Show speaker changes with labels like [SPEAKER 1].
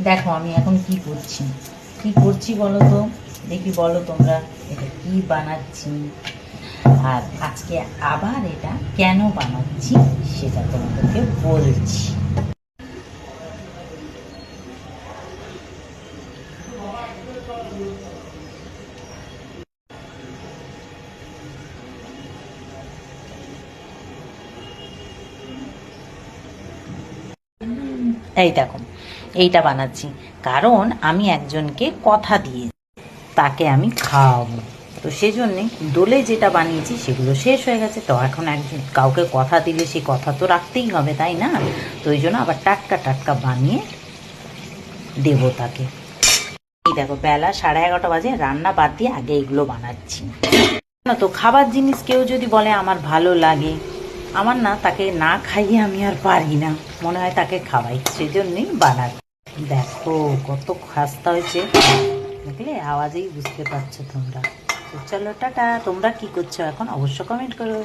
[SPEAKER 1] দেখো আমি এখন কি করছি বলো তো, দেখি বলো তোমরা এটা কি বানাচ্ছি, আর আজকে আবার এটা কেন বানাচ্ছি সেটা তোমাদেরকে বলছি। এই দেখো, এইটা বানাচ্ছি কারণ আমি একজনকে কথা দিয়ে তাকে আমি খাওয়াবো। তো সেজন্যে দোলে যেটা বানিয়েছি সেগুলো শেষ হয়ে গেছে, তো এখন একজন কাউকে কথা দিলে সেই কথা তো রাখতেই হবে, তাই না? তো ওই জন্য আবার টাটকা টাটকা বানিয়ে দেবো তাকে। এই দেখো বেলা 11:30 বাজে, রান্না বাদ দিয়ে আগে এগুলো বানাচ্ছি না। তো খাবার জিনিস কেউ যদি বলে আমার ভালো লাগে, আমার না তাকে না খাইয়ে আমি আর পারি না, মনে হয় তাকে খাওয়াই, সেজন্যই বানাচ্ছি। দেখো কত খাস্তা হয়েছে, দেখলে আওয়াজেই বুঝতে পারছো তোমরা। তো চলো টাটা, তোমরা কি করছো এখন অবশ্য কমেন্ট করো।